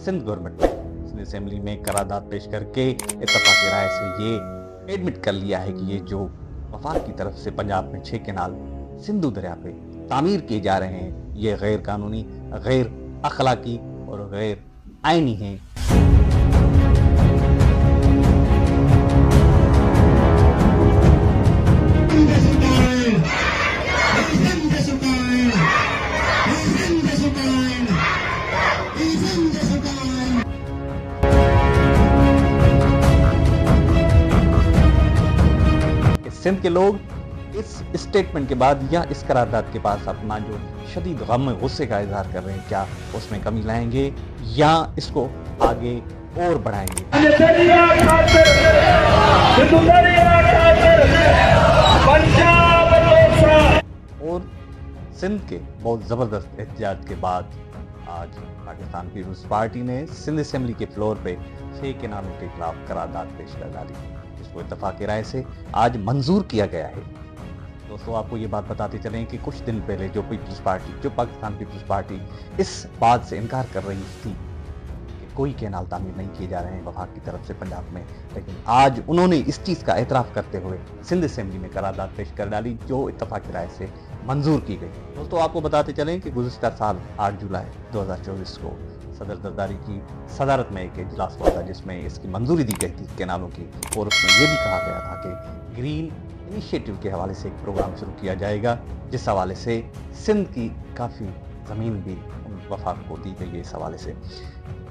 Sindh government ने Sindh assembly में करारदाद पेश करके इत्तफाक़ राय से ये एडमिट कर लिया है कि ये जो वफाक की तरफ से पंजाब में 6 कैनाल सिंधु दरिया पे तामीर किए जा रहे हैं, ये गैर कानूनी, गैर अखलाकी और गैर आइनी हैं। सिंध के लोग इस स्टेटमेंट के बाद या इस करारदाद के पास अपना जो शदीद गम गुस्से का इजहार कर रहे हैं, क्या उसमें कमी लाएंगे या इसको आगे और बढ़ाएंगे? और सिंध के बहुत ज़बरदस्त एहतजाज के बाद आज पाकिस्तान पीपल्स पार्टी ने सिंध असेंबली के फ्लोर पे 6 कैनालों के खिलाफ करारदाद पेश कर डाली, जिसको इत्तफाक़ राय से आज मंजूर किया गया है। दोस्तों, आपको ये बात बताते चलें कि कुछ दिन पहले जो पाकिस्तान पीपल्स पार्टी इस बात से इनकार कर रही थी कि कोई कैनाल तामीर नहीं किए जा रहे हैं वफाक की तरफ से पंजाब में, लेकिन आज उन्होंने इस चीज़ का एतराफ़ करते हुए सिंध असेंबली में करारदाद पेश कर डाली, जो इत्तफाक़ राय से मंजूर की गई। दोस्तों, आपको बताते चलें कि गुज़िश्ता साल 8 जुलाई 2024 को सदर जरदारी की सदारत में एक इजलास हुआ था, जिसमें इसकी मंजूरी दी गई थी कैनालों की, और उसमें यह भी कहा गया था कि ग्रीन इनिशिएटिव के हवाले से एक प्रोग्राम शुरू किया जाएगा, जिस हवाले से सिंध की काफ़ी ज़मीन भी वफाक को दी गई है। इस हवाले से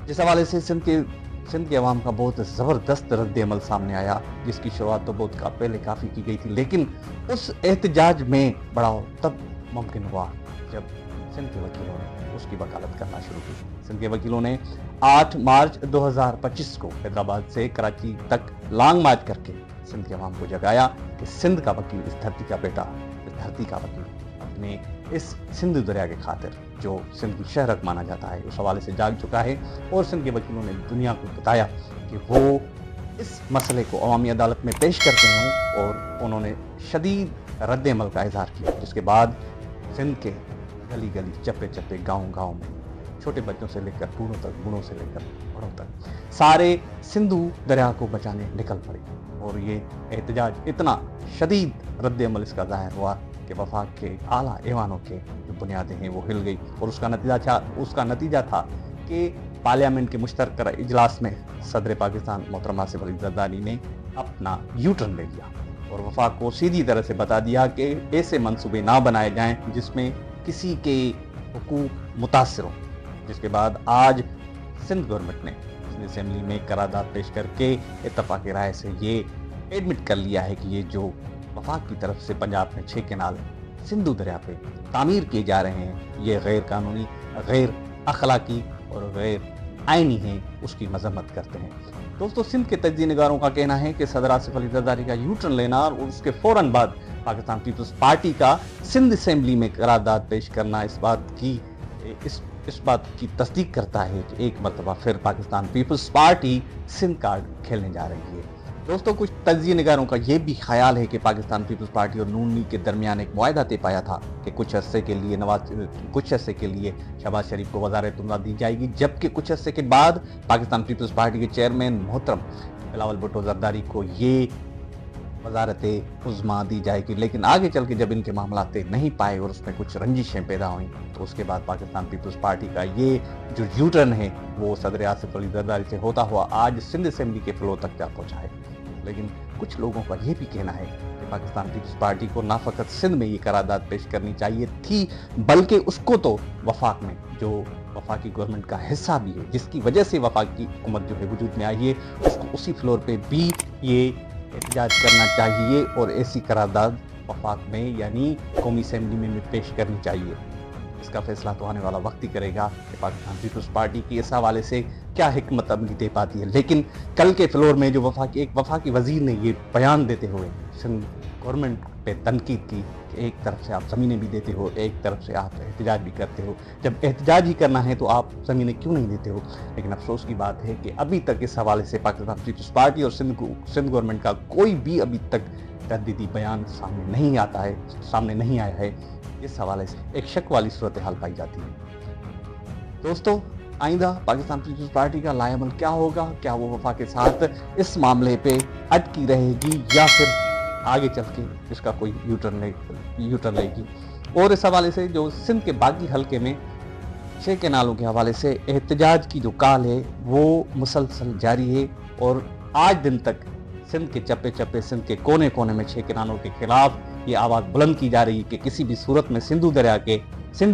जिस हवाले से सिंध के अवाम का बहुत ज़बरदस्त रद्द अमल सामने आया, जिसकी शुरुआत तो बहुत पहले काफ़ी की गई थी, लेकिन उस एहतजाज में बढ़ाव तब मुमकिन हुआ जब सिंध के वकीलों ने उसकी वकालत करना शुरू की। सिंध के वकीलों ने 8 मार्च 2025 को हैदराबाद से कराची तक लॉन्ग मार्च करके सिंध के अवाम को जगाया कि सिंध का वकील, इस धरती का बेटा, इस धरती का वकील अपने इस सिंधु दरिया के खातिर, जो सिंध की शहरत माना जाता है, उस हवाले से जाग चुका है। और सिंध के वकीलों ने दुनिया को बताया कि वो इस मसले को अवामी अदालत में पेश करते हैं, और उन्होंने शदीद रद्द अमल का इजहार किया, जिसके बाद सिंध के गली गली, चप्पे चप्पे, गाँव गाँव में छोटे बच्चों से लेकर बूढ़ों तक, बूढ़ों से लेकर बड़ों तक सारे सिंधु दरिया को बचाने निकल पड़े। और ये एहतजाज इतना शदीद रद्द अमल इसका ज़ाहिर हुआ कि वफाक के आला ऐवानों के जो बुनियादें हैं वो हिल गई, और उसका नतीजा था कि पार्लियामेंट के मुश्तरका इजलास में सदर पाकिस्तान मोहतरम आसिफ अली जरदारी ने अपना यू टर्न ले लिया और वफाक को सीधी तरह से बता दिया कि ऐसे मंसूबे ना बनाए जाएं जिसमें किसी के हुकूक मुतासिर हों। जिसके बाद आज सिंध गवर्नमेंट ने सिंध असेंबली में करारदाद पेश करके इत्तफाक़ राय से ये एडमिट कर लिया है कि ये जो वफाक की तरफ से पंजाब में 6 कैनाल सिंधु दरिया पे तामीर किए जा रहे हैं, ये गैर कानूनी, गैर अखलाकी और गैर आइनी हैं, उसकी मजम्मत करते हैं। दोस्तों, सिंध के तजज़िया निगारों का कहना है कि सदर आसिफ अली जरदारी का यू टर्न लेना और उसके फ़ौरन बाद पाकिस्तान पीपल्स पार्टी का सिंध असेंबली में करारदाद पेश करना इस बात की तस्दीक करता है कि एक मरतबा फिर पाकिस्तान पीपल्स पार्टी सिंध कार्ड खेलने जा रही है। दोस्तों, कुछ तजज़िया निगारों का ये भी ख्याल है कि पाकिस्तान पीपल्स पार्टी और नून लीग के दरमियान एक मुआहदा तय पाया था कि कुछ अरसे के लिए शहबाज शरीफ को वज़ारत उम्रा दी जाएगी, जबकि कुछ अरसे के बाद पाकिस्तान पीपल्स पार्टी के चेयरमैन मोहतरम बिलावल भुट्टो जरदारी को ये वज़ारत उज़्मा दी जाएगी। लेकिन आगे चल के जब इनके मामला तय नहीं पाए और उसमें कुछ रंजिशें पैदा हुई, तो उसके बाद पाकिस्तान पीपल्स पार्टी का ये जो यू टर्न है वो सदर आसिफ अली जरदारी से होता हुआ आज सिंध असेंबली के फ्लोर तक जा पहुँचा है। लेकिन कुछ लोगों का ये भी कहना है कि पाकिस्तान पीपल्स पार्टी को ना फ़कत सिंध में ये करारदाद पेश करनी चाहिए थी, बल्कि उसको तो वफाक में, जो वफाकी गवर्नमेंट का हिस्सा भी है, जिसकी वजह से वफाकी हुकूमत जो है वजूद में आई है, उसको उसी फ्लोर पे भी ये एहतजाज करना चाहिए और ऐसी करारदाद वफाक में यानी कौमी असेंबली में पेश करनी चाहिए। इसका फैसला तो आने वाला वक्त ही करेगा कि पाकिस्तान पीपल्स पार्टी की इस हवाले से क्या हिकमत अमली दे पाती है। लेकिन कल के फ्लोर में जो वफाकी वजीर ने ये बयान देते हुए सिंध गवर्नमेंट पे तनकीद की कि एक तरफ से आप ज़मीनें भी देते हो, एक तरफ से आप एहतजाज भी करते हो, जब एहतजाज ही करना है तो आप ज़मीनें क्यों नहीं देते हो। लेकिन अफसोस की बात है कि अभी तक इस हवाले से पाकिस्तान पीपल्स पार्टी और सिंध गवर्नमेंट का कोई भी अभी तक तहदीदी बयान सामने नहीं आया है। इस हवाले से एक शक वाली सूरत हाल पाई जाती है। दोस्तों, آئندہ پاکستان پیپلز پارٹی کا لائبل کیا ہوگا؟ کیا وہ وفا کے ساتھ اس معاملے پہ اٹکی رہے گی یا پھر آگے چل کے اس کا کوئی یو ٹرن لے گی؟ اور اس حوالے سے جو سندھ کے باقی حلقے میں 6 کینالوں کے حوالے سے احتجاج کی جو کال ہے وہ مسلسل جاری ہے، اور آج دن تک سندھ کے چپے چپے، سندھ کے کونے کونے میں 6 کینالوں کے خلاف یہ آواز بلند کی جا رہی ہے کہ کسی بھی صورت میں سندھی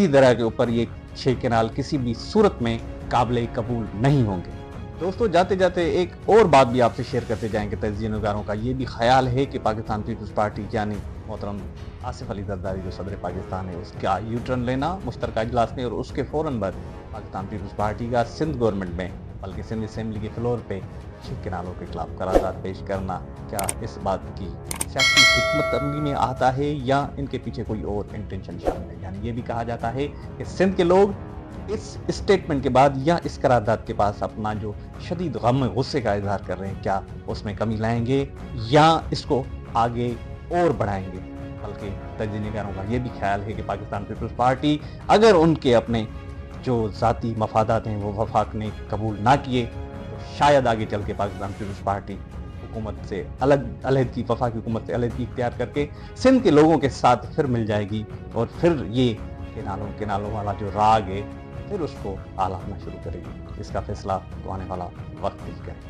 دریا کے اوپر یہ 6 کینال کسی بھی صورت میں قابل قبول نہیں ہوں گے۔ دوستو، جاتے جاتے ایک اور بات بھی آپ سے شیئر کرتے جائیں گے۔ تجزیہ نگاروں کا یہ بھی خیال ہے کہ پاکستان پیپلز پارٹی یعنی محترم آصف علی زرداری جو صدر پاکستان ہے، اس کا یو ٹرن لینا مشترکہ اجلاس میں، اور اس کے فوراً بعد پاکستان پیپلز پارٹی کا سندھ گورنمنٹ میں بلکہ سندھ اسمبلی کے فلور پہ 6 کینالوں کے خلاف قرارداد پیش کرنا، کیا اس بات کی سیاسی حکمت عملی میں آتا ہے یا ان کے پیچھے کوئی اور انٹینشن شامل ہے؟ یعنی یہ بھی کہا جاتا ہے کہ سندھ کے لوگ اس اسٹیٹمنٹ کے بعد یا اس قرارداد کے پاس اپنا جو شدید غم غصے کا اظہار کر رہے ہیں، کیا اس میں کمی لائیں گے یا اس کو آگے اور بڑھائیں گے؟ بلکہ تجزیہ نگاروں کا یہ بھی خیال ہے کہ پاکستان پیپلز پارٹی اگر ان کے اپنے جو ذاتی مفادات ہیں وہ وفاق نے قبول نہ کیے تو شاید آگے چل کے پاکستان پیپلز پارٹی حکومت سے علیحدگی، وفاقی حکومت سے علیحدگی اختیار کر کے سندھ کے لوگوں کے ساتھ پھر مل جائے گی، اور پھر یہ کینالوں والا جو راگ ہے پھر اس کو آلاتنا شروع کرے گی۔ اس کا فیصلہ تو آنے والا وقت ہی کرے گا۔